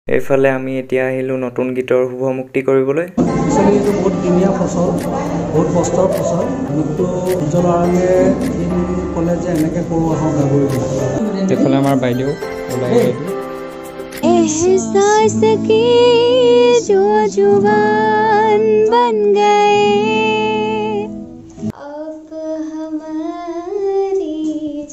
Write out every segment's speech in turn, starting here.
এইফালে আমি এতিয়া আহিলোঁ নতুন গীতৰ শুভ মুক্তি কৰিবলৈ। একচুৱেলি এইটো বহুত দিনীয়া ফচল, বহুত কষ্টৰ ফচল। কিন্তু নিজৰ কাৰণে এদিন ক'লে যে এনেকৈ কৰোঁ আহোঁ গাভৰি। এইফালে আমাৰ বাইদেউ ওলাই ৰেডি। एहसास की जो जुबान बन गए अब हमारी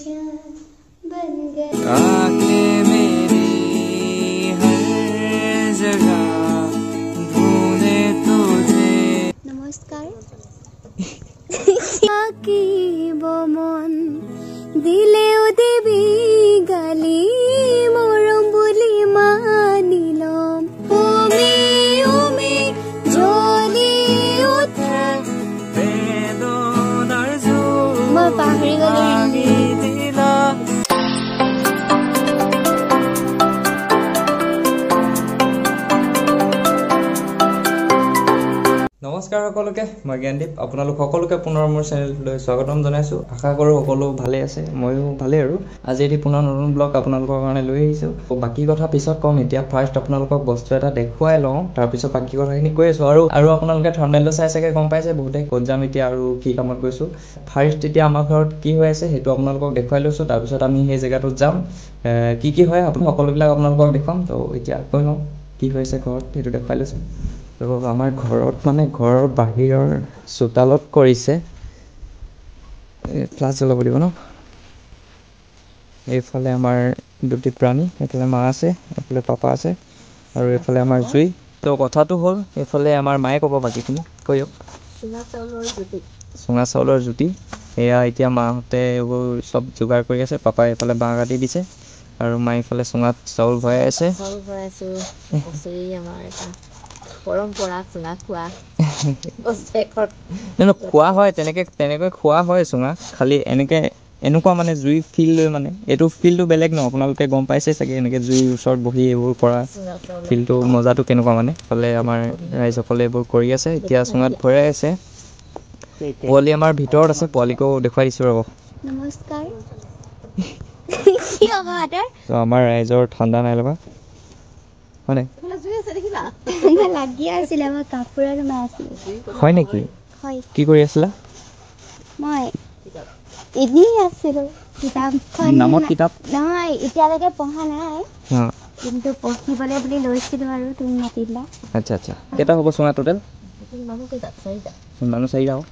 जान बन गए आके मेरी हर जगह ढूंढे तुझे। नमस्कार की वो मन दिले देवी गाली মৰম বুলি মানি লম ওমে ওমে জ্বলি উঠে বেদনাৰ জোৰ মই পাহৰি গলো দিলা। নমস্কাৰ সকলোকে, মই জ্ঞানদীপ। আপোনালোক সকলোকে পুনৰ মোৰ চেনেললৈ স্বাগতম জনাইছোঁ। আশা কৰোঁ সকলো ভালে আছে, ময়ো ভালেই। আৰু আজি এটি পুনৰ নতুন ব্লগ আপোনালোকৰ কাৰণে লৈ আহিছোঁ। বাকী কথা পিছত ক'ম, এতিয়া ফাৰ্ষ্ট আপোনালোকক বস্তু এটা দেখুৱাই লওঁ, তাৰপিছত বাকী কথাখিনি কৈ আছোঁ। আৰু আপোনালোকে থাম্বনেইলটো চাই চাগে গম পাইছে বহুতে ক'ত যাম এতিয়া আৰু কি কামত গৈছোঁ। ফাৰ্ষ্ট এতিয়া আমাৰ ঘৰত কি হৈ আছে সেইটো আপোনালোকক দেখুৱাই লৈছোঁ, তাৰপিছত আমি সেই জেগাটোত যাম। কি হয় সকলোবিলাক আপোনালোকক দেখুৱাম। তো এতিয়া কৈ লওঁ কি হৈছে ঘৰত সেইটো দেখুৱাই লৈছোঁ। তো আমাৰ ঘৰত মানে ঘৰৰ বাহিৰৰ চোতালত কৰিছে। ফ্লাছ জ্বলাব দিব ন। এইফালে আমাৰ দুটি প্ৰাণী, এইফালে মা আছে, এইফালে পাপা আছে, আৰু এইফালে আমাৰ জুই। তো কথাটো হ'ল এইফালে আমাৰ মায়ে ক'ব বাকীখিনি, কৈ দিয়ক। চুঙা চাউলৰ জুতি এয়া এতিয়া মাহঁতে এইবোৰ চব যোগাৰ কৰি আছে। পাপাই এইফালে বাঁহ কাটি দিছে আৰু মায়ে এইফালে চুঙাত চাউল ভৰাই আছে। পৰম্পৰা চুঙা খোৱা খোৱা হয়, তেনেকৈ খোৱা হয় চুঙা। খালি এনেকুৱা মানে জুই ফিল লৈ, মানে এইটো ফিলটো বেলেগ ন। আপোনালোকে গম পাইছে চাগে, এনেকৈ জুইৰ ওচৰত বহি এইবোৰ কৰা ফিলটো, মজাটো কেনেকুৱা মানে। ফালে আমাৰ ৰাইজসকলে এইবোৰ কৰি আছে, এতিয়া চুঙাত ভৰাই আছে। পোৱালি আমাৰ ভিতৰত আছে, পোৱালিকো দেখুৱাই দিছোঁ ৰ'ব। নমস্কাৰ তো আমাৰ ৰাইজৰ ঠাণ্ডা নাই লগা হয় নাই? লাগি আছিলে, মই কাপোৰত সোমাই আছিলোঁ। হয় নেকি? হয়, কি কৰি আছিলা? মই এনেই আছিলোঁ। কিতাপখন নামত কিতাপ নহয়, এতিয়ালৈকে পঢ়া নাই, অঁ, কিন্তু পঢ়িবলৈ বুলি লৈছিলোঁ আৰু তুমি মাতিলা। আচ্ছা আচ্ছা। কেইটা হ'ব চুঙা টোটেল? মানুহ 4টা হ'ব।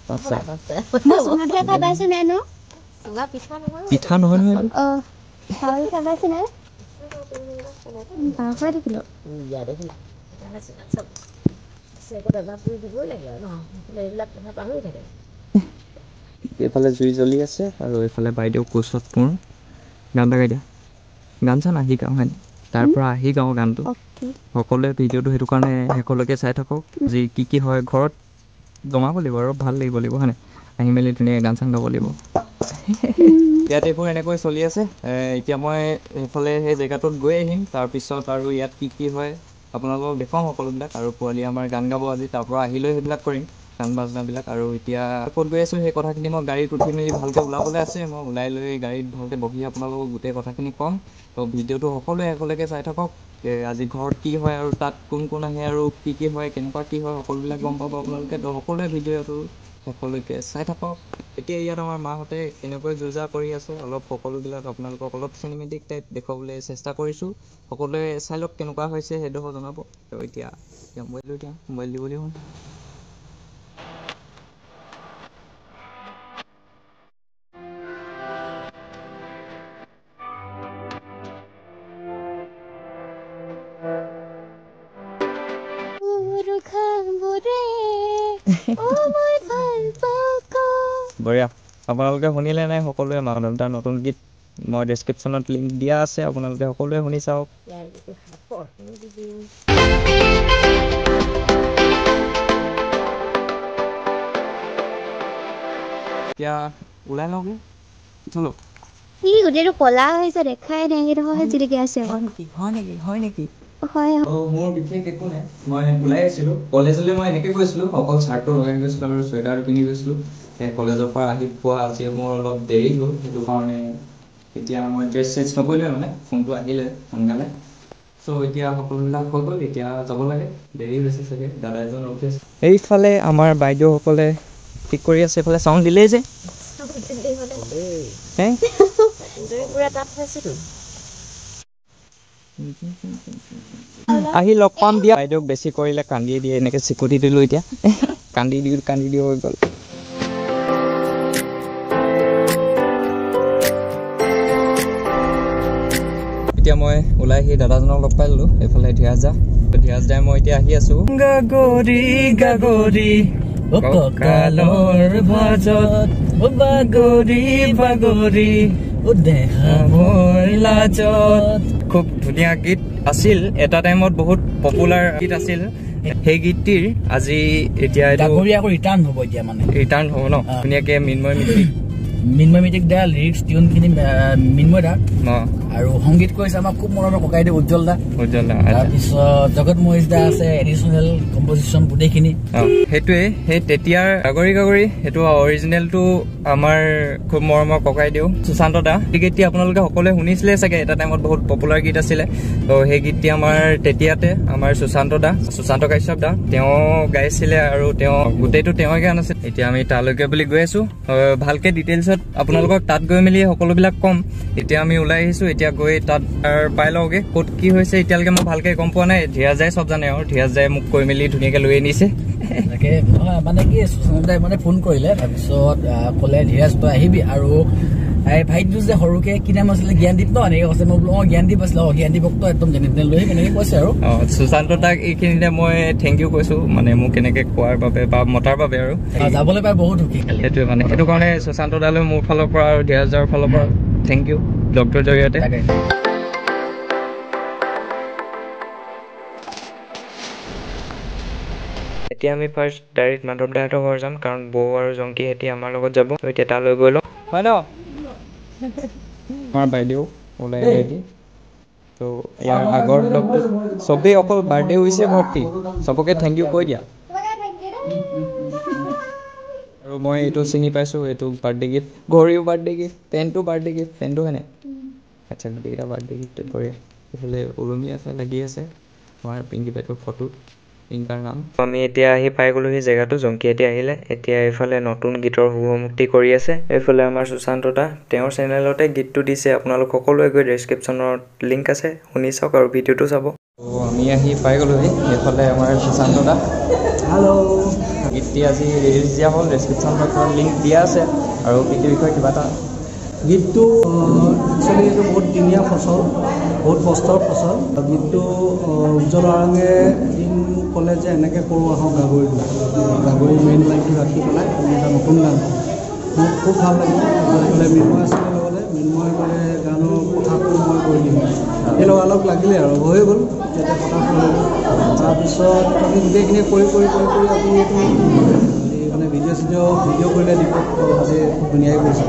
5টা। মই চুঙাটোৱে খাই পাইছোঁ নে নো? পিঠা নহয় নহয় এইটো। অঁ, চাউল খাই পাইছোঁ নে? পাহৰি থাকিলোঁ। এইফালে জুই জ্বলি আছে আৰু এইফালে বাইদেউ কোচত মোৰ গান এটা গাই দিয়া। গান চান আহি গাওঁ হয়, তাৰ পৰা আহি গাওঁ গানটো। সকলোৱে ভিডিঅ'টো সেইটো কাৰণে শেষলৈকে চাই থাকক। যি কি হয় ঘৰত জমাব লাগিব আৰু ভাল লাগিব হয় নাই? আহি মেলি ধুনীয়াকৈ গান চান গাব লাগিব। ইয়াত এইবোৰ এনেকৈ চলি আছে। এতিয়া মই এইফালে সেই জেগাটোত গৈ আহিম, তাৰপিছত আৰু ইয়াত কি হয় আপোনালোকক দেখুৱাম সকলোবিলাক। আৰু পোৱালি আমাৰ গান গাব আজি, তাৰ পৰা আহিলৈ সেইবিলাক কৰিম গান বাজনাবিলাক। আৰু এতিয়া ক'ত গৈ আছোঁ সেই কথাখিনি মই গাড়ীত উঠি মেলি ভালকৈ ওলাবলৈ আছে। মই ওলাই লৈ গাড়ীত ভালকৈ বহি আপোনালোকক গোটেই কথাখিনি ক'ম। তো ভিডিঅ'টো সকলোৱে শেষলৈকে চাই থাকক। আজি ঘৰত কি হয় আৰু তাত কোন কোন আহে আৰু কি হয়, কেনেকুৱা কি হয়, সকলোবিলাক গম পাব আপোনালোকে। তো সকলোৱে ভিডিঅ'টো সকলোকে চাই থাকক। এতিয়া ইয়াত আমাৰ মাহঁতে কেনেকৈ যো-জা কৰি আছে, অলপ সকলোবিলাক আপোনালোকক অলপ চিনেমেটিক টাইপ দেখুৱাবলৈ চেষ্টা কৰিছোঁ। সকলোৱে চাই লওক কেনেকুৱা হৈছে, সেইটো জনাব। তো এতিয়া মোবাইল দিবলৈ হ'ল। বঢ়িয়া। আপোনালোকে শুনিলে নাই সকলোৱে? মাধৱদাৰ নতুন গীত মই ডেছক্ৰিপশ্যনত লিংক দিয়া আছে, আপোনালোকে সকলোৱে শুনি চাওক। এতিয়া ওলাই লওঁগে, চলো। ই গোটেইটো ক'লা হৈছে, দেখাই নাই। সেইডোখৰহে জিলিকি আছে। হয় নেকি? হয়। মোৰ বিশেষ একো নাই, মই ওলাই আছিলোঁ। কলেজলৈ মই এনেকৈ গৈছিলোঁ, অকল চাৰ্টটো লগাই গৈছিলোঁ আৰু চুৱেটাৰটো পিন্ধি গৈছিলোঁ। কলেজৰ পৰা আহি পোৱা আজি মোৰ অলপ দেৰি হ'ল, সেইটো কাৰণে এতিয়া মই ড্ৰেছ চেঞ্জ নকৰিলে মানে ফোনটো আহিলে সোনকালে চ' এতিয়া সকলোবিলাক হৈ গ'ল এতিয়া যাব লাগে দেৰি হৈছে চাগে দাদা এজন ৰখি আছে এইফালে আমাৰ বাইদেউসকলে ঠিক কৰি আছে এইফালে চাউণ্ড দিলেই যে আহি লগ পাম দিয়া বাইদেউক বেছি কৰিলে কান্দি দিয়ে এনেকৈ চিকুটি দিলোঁ এতিয়া কান্দি দি হৈ গ'ল এতিয়া মই ওলাই আহি দাদাজনক লগ পাই ললোঁ এইফালে ধিয়াজ দাই মই এতিয়া আহি আছোঁ গাগৰি কঁকালৰ ভাজত বাগৰি লাজত খুব ধুনীয়া গীত আছিল এটা টাইমত বহুত পপুলাৰ গীত আছিল সেই গীতটিৰ আজি এতিয়া ৰিটাৰ্ণ হ'ব ন ধুনীয়াকে মিন্ময় মিত্তিক দা লিৰিক্স টিউনখিনি মিন্ময় দা আৰু সংগীত কৰিছে আমাৰ খুব মৰমৰ ককাইদেউ উজ্জ্বল দা তাৰপিছত জগত মহেশ দা আছে এডিচনেল কম্পজিশ্যন গোটেইখিনি সেইটোৱে সেই তেতিয়াৰ গাগৰি সেইটো অৰিজিনেলটো আমাৰ খুব মৰমৰ ককাইদেউ সুশান্ত দা গীতটি আপোনালোকে সকলোৱে শুনিছিলে চাগে এটা টাইমত বহুত পপুলাৰ গীত আছিলে তো সেই গীতটি আমাৰ তেতিয়াতে আমাৰ সুশান্ত কাশ্যপ দা তেওঁ গাইছিলে আৰু তেওঁ গোটেইটো তেওঁৰে গান আছিল এতিয়া আমি তালৈকে বুলি গৈ আছো ভালকে ডিটেইলছত আপোনালোকক তাত গৈ মেলি সকলোবিলাক কম এতিয়া আমি ওলাই আহিছোঁ এতিয়া গৈ তাত পাই লওঁগে ক'ত কি হৈছে এতিয়ালৈকে মই ভালকে গম পোৱা নাই ধিয়াজ দাই চব জানে আৰু ধিয়াজ দাই মোক কৈ মেলি ধুনীয়াকে লৈ আনিছে মানে কি সুশান্তদাই মানে ফোন কৰিলে তাৰপিছত ক'লে ধিয়াজ তই আহিবি আৰু ভাইটো যে সৰুকে কি নাম আছিলে জ্ঞানদীপ ন এনেকে কৈছে মই বোলো জ্ঞানদীপ আছিলে জ্ঞানদীপক তো একদম যেনে তেনে লৈ আহিম এনেকে কৈছে আৰু সুশান্ত দাক এইখিনিতে মই থেংক ইউ কৈছো মানে মোক এনেকে কোৱাৰ বাবে বা মতাৰ বাবে আৰু যাবলৈ পাই বহুত সুখী সেইটোৱে মানে সেইটো কাৰণে সুশান্ত দালৈ মোৰ ফালৰ পৰা আৰু ধিয়াজ দাৰ ফালৰ পৰা থেংক ইউ ব্লগটোৰ জৰিয়তে এতিয়া আমি ফাৰ্ষ্ট ডাইৰেক্ট মাধৱ দাহঁতৰ ঘৰ যাম কাৰণ বৌ আৰু জংকী হেঁতি আমাৰ লগত যাব এতিয়া তালৈ গৈ লওঁ হয় ন আমাৰ বাইদেউ ওলাই আহি তো ইয়াৰ আগৰ ব্লগটো চবেই অকল বাৰ্থডে হৈছে ভৰ্তি চবকে থেংক ইউ কৈ দিয়া আৰু মই এইটো চিনি পাইছোঁ এইটো বাৰ্থডে গিফ্ট ঘড়ীও বাৰ্থডে গিফ্ট পেণ্টটো বাৰ্থডে গিফ্ট পেণ্টটো কেনে আচ্ছা গোটেইকেইটা বাৰ্থডে গিফ্ট কৰে এইফালে ওলমি আছে লাগি আছে আমাৰ পিংকি বাইদেউৰ ফটো পিংকাৰ নাম আমি এতিয়া আহি পাই গ'লোহি জেগাটো জংকী এতিয়া আহিলে এতিয়া এইফালে নতুন গীতৰ শুভমুক্তি কৰি আছে এইফালে আমাৰ সুশান্ত দা তেওঁৰ চেনেলতে গীতটো দিছে আপোনালোক সকলোৱে গৈ ডেছক্ৰিপশ্যনত লিংক আছে শুনি চাওক আৰু ভিডিঅ'টো চাব আমি আহি পাই গ'লোহি এইফালে আমাৰ সুশান্ত দা হেল্ল' গীতটি আজি ৰিলিজ দিয়া হ'ল ডেছক্ৰিপশ্যনত লিংক দিয়া আছে আৰু গীতটিৰ বিষয়ে কিবা এটা গীতটো একচুৱেলি এইটো বহুত দিনীয়া ফচল বহুত কষ্টৰ ফচল গীতটো উজ্জ্বল আৰঙে এদিন ক'লে যে এনেকৈ কৰোঁ আহক গাগৰি মেইন লাইনটো ৰাখি পেলাই আমি এটা নতুন গান মোৰ খুব ভাল লাগিল এইফালে মৃন্ময় আছিলে লগতে মৃন্ময় ক'লে গানৰ কথাটো মই কৰি দিম এই লগালগ লাগিলে আৰু হৈ গ'ল তেতিয়া কথা হ'ল তাৰপিছত আমি গোটেইখিনি কৰি আমি এইটো মানে ভিডিঅ' কৰিলে দীপক যে খুব ধুনীয়াকৈ কৰিছে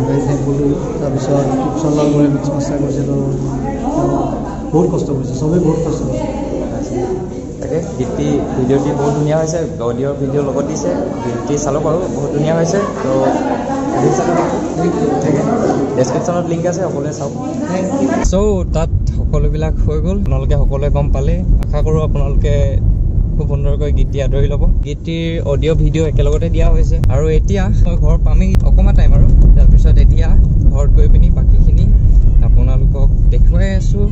ভেৰি থেংকফুল তাৰপিছত টিপচলৰ কৰি মিক্স মাষ্টাৰ কৰিছে তো বহুত কষ্ট কৰিছে চবেই বহুত কষ্ট কৰিছে তাকে গীতটি ভিডিঅ'টি বহুত ধুনীয়া হৈছে অডিঅ'ৰ ভিডিঅ' লগত দিছে গীতটি চালোঁ বাৰু বহুত ধুনীয়া হৈছে তো ডেছক্ৰিপশ্যনত লিংক আছে সকলোৱে চাওক চ' তাত সকলোবিলাক হৈ গ'ল আপোনালোকে সকলোৱে গম পালে আশা কৰোঁ আপোনালোকে খুব সুন্দৰকৈ গীতটি আদৰি ল'ব গীতটিৰ অডিঅ' ভিডিঅ' একেলগতে দিয়া হৈছে আৰু এতিয়া মই ঘৰ পামেই অকণমান টাইম আৰু তাৰপিছত এতিয়া ঘৰত গৈ পিনি বাকীখিনি আপোনালোকক দেখুৱাই আছোঁ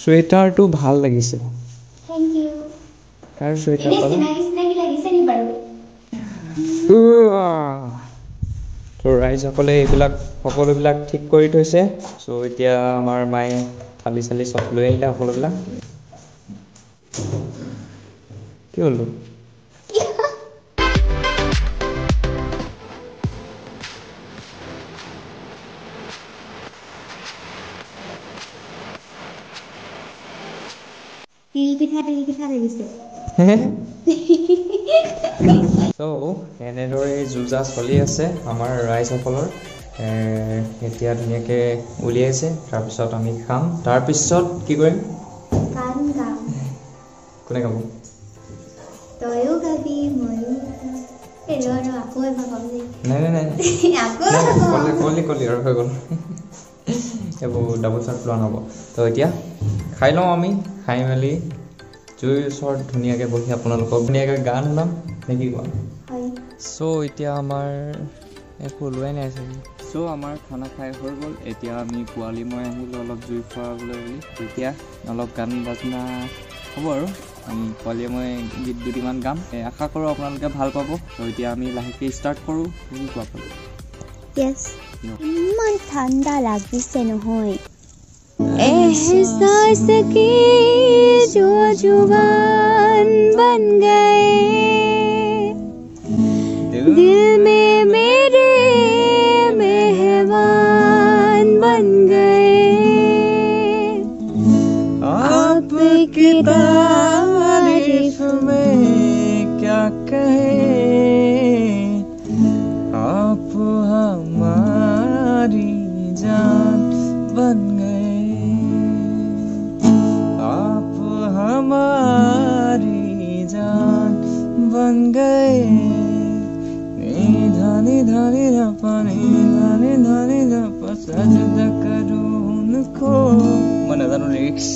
চুৱেটাৰটো ভাল লাগিছে কাৰ চুৱেটাৰ পালে তো ৰাইজসকলে এইবিলাক সকলোবিলাক ঠিক কৰি থৈছে চ' এতিয়া আমাৰ মায়ে থালি চালি চব লৈ আহিলে সকলোবিলাক কি হ'ল তিল পিঠা লাগিছে চ' এনেদৰে যুঁজা চলি আছে আমাৰ ৰাইজসকলৰ এতিয়া ধুনীয়াকৈ উলিয়াইছে তাৰপিছত আমি খাম তাৰপিছত কি কৰিম গান গাম কোনে গাব তয়ো গাবি ময়ো আকৌ এবাৰ গাম দেই নাই নাই নাই কলি আৰু হৈ গ'ল এইবোৰ ডাবল চাৰ্ট লোৱা নহ'ব তো এতিয়া খাই লওঁ আমি খাই মেলি জুইৰ ওচৰত ধুনীয়াকৈ বহি আপোনালোকক ধুনীয়াকৈ গান শুনাম নে কি কোৱা চ' এতিয়া আমাৰ একো ওলোৱাই নাই চাগে চ' আমাৰ খানা খাই হৈ গ'ল এতিয়া আমি পোৱালি মই আহিলোঁ অলপ জুই ফুৰাবলৈ বুলি এতিয়া অলপ গান বাজনা হ'ব আৰু আমি পোৱালীয়ে মই গীত দুটিমান গাম আশা কৰোঁ আপোনালোকে ভাল পাব ত' এতিয়া আমি লাহেকৈ ষ্টাৰ্ট কৰোঁ কি কোৱা পালোঁ ইমান ঠাণ্ডা লাগিছে নহয় एहसास के जो जुबान बन गए दिल में मेरे मेहमान बन गए आपकी तारीफ में क्या कहे आप हमारी जान बन गए हमारी जान बन गए निधानी धानी धपनी धानी धानी धप सजदा करूं उनको मन জানো লিৰিক্স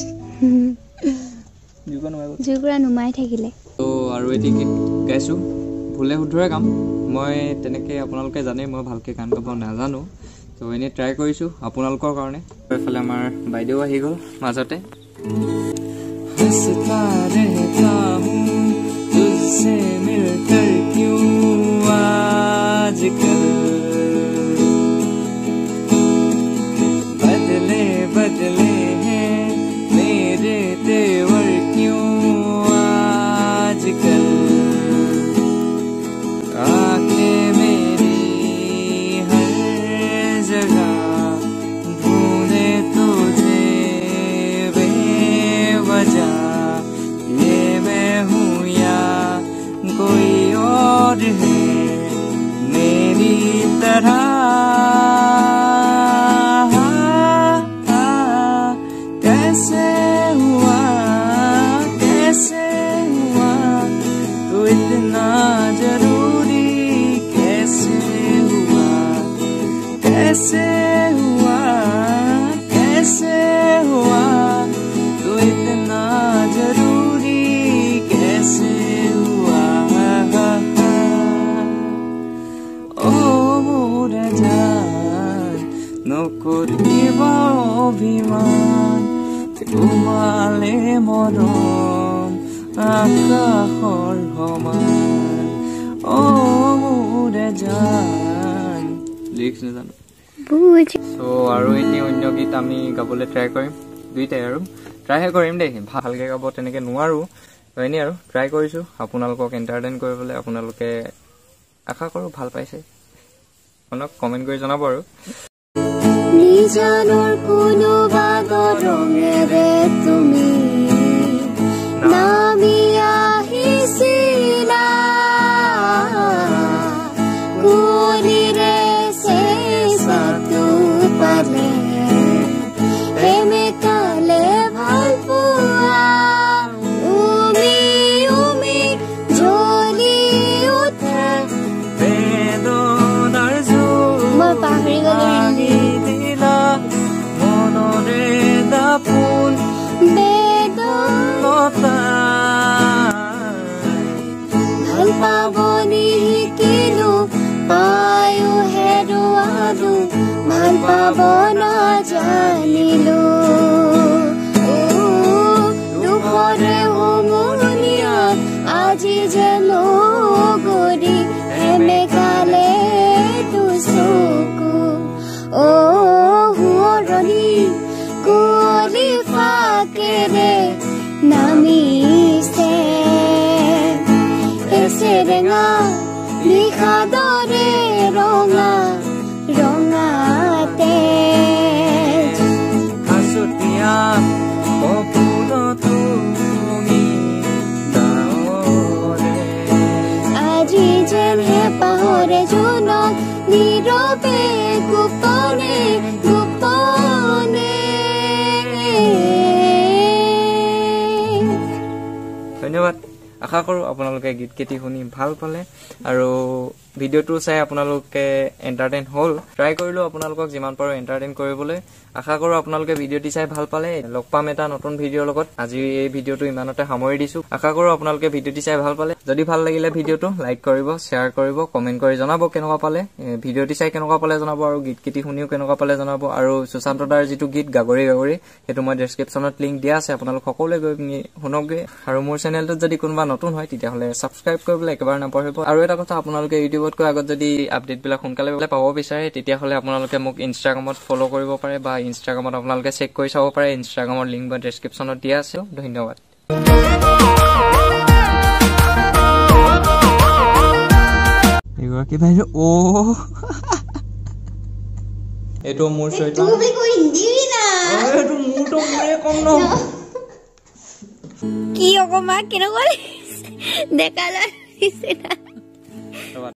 জুগুৰা নুমাই থাকিলে তো আৰু এটি গীত গাইছোঁ ভুলে শুদ্ধৰে গাম মই তেনেকৈ আপোনালোকে জানে মই ভালকৈ গান গাব নাজানো তো এনেই ট্ৰাই কৰিছোঁ আপোনালোকৰ কাৰণে এইফালে আমাৰ বাইদেউ আহি গ'ল মাজতে हंसता रहता हूँ तुझसे मिलकर क्यों आजकल बदले बदले हैं मेरे तेवर क्यों आजकल आंखें मेरी हर जगह ढूंढे तुझे बेवजह ये मैं हूँ या कोई और है मेरी तरह कैसे हुआ तो इतना जरूरी कैसे हुआ तो इतना जरूरी कैसे हुआ ओ मोरा जान नकरिब অভিমান তোমালে মৰম আকাশৰ সমান অ মোৰা জান লিৰিক্স নাজানো চ' আৰু এটি অন্য গীত আমি গাবলৈ ট্ৰাই কৰিম দুইটাই আৰু ট্ৰাইহে কৰিম দেই ভালকৈ গাব তেনেকৈ নোৱাৰোঁ এনেই আৰু ট্ৰাই কৰিছোঁ আপোনালোকক এণ্টাৰটেইন কৰিবলৈ আপোনালোকে আশা কৰোঁ ভাল পাইছে আপোনাক কমেণ্ট কৰি জনাব আৰু নিজানৰ কোনোবা গৰঙেৰে তুমি নামি আহিছিলা কুলিৰে চেঁচাটো পালে প্ৰেমিকালে ভাল পোৱা উমি উমি জ্বলি উঠে বেদনাৰ মই পাহৰি গলো মনৰে দাপোন বেদনতা ভাল পাবনি শিকিলো পায়ো হেৰুৱালো ভাল পাব নাজানিলো দুখৰে উমনিয়া আজি যে লগৰি সেমেকালে দুচকু হুঁৱৰণি কুঁৱলী ফাকেৰে নামিছে এচেৰেঙা নিশাদৰে ৰঙা ৰঙাতে হাঁচতীয়া সপোনতো তুমি ডাৱৰে আজি যেন হেঁপাহৰে জোনত নীৰৱে গোপ আশা কৰোঁ আপোনালোকে গীতকেইটি শুনি ভাল পালে আৰু ভিডিঅ'টো চাই আপোনালোকে এণ্টাৰটেইন হ'ল ট্ৰাই কৰিলোঁ আপোনালোকক যিমান পাৰোঁ এণ্টাৰটেইন কৰিবলৈ আশা কৰোঁ আপোনালোকে ভিডিঅ'টি চাই ভাল পালে লগ পাম এটা নতুন ভিডিঅ'ৰ লগত আজি এই ভিডিঅ'টো ইমানতে সামৰি দিছোঁ আশা কৰোঁ আপোনালোকে ভিডিঅ'টি চাই ভাল পালে যদি ভাল লাগিলে ভিডিঅ'টো লাইক কৰিব শ্বেয়াৰ কৰিব কমেণ্ট কৰি জনাব কেনেকুৱা পালে ভিডিঅ'টি চাই কেনেকুৱা পালে জনাব আৰু গীতকেইটি শুনিও কেনেকুৱা পালে জনাব আৰু সুশান্ত দাৰ যিটো গীত গাগৰি গাগৰি সেইটো মই ডেছক্ৰিপশ্যনত লিংক দিয়া আছে আপোনালোক সকলোৱে গৈ পিনি শুনকগৈ আৰু মোৰ চেনেলটোত যদি কোনোবা নতুন হয় তেতিয়াহ'লে ছাবস্ক্ৰাইব কৰিবলৈ একেবাৰে নাপাহৰিব আৰু এটা কথা আপোনালোকে ইউটিউবতকৈ আগত যদি আপডেটবিলাক সোনকালে পাব বিচাৰে তেতিয়াহ'লে আপোনালোকে মোক ইনষ্টাগ্ৰামত ফ'ল' কৰিব পাৰে বা ইনষ্টাগ্ৰামত আপোনালোকে চেক কৰি চাব পাৰে ইনষ্টাগ্ৰামৰ লিংক বা ডেছক্ৰিপশ্যনত দিয়া আছে ধন্যবাদ এগৰাকী বাইদেউ এইটো মোৰ চৰিত্ৰ মোৰতো মোৰে কম ন কি অকমা কেনেকুৱা ডেকা ল'ৰা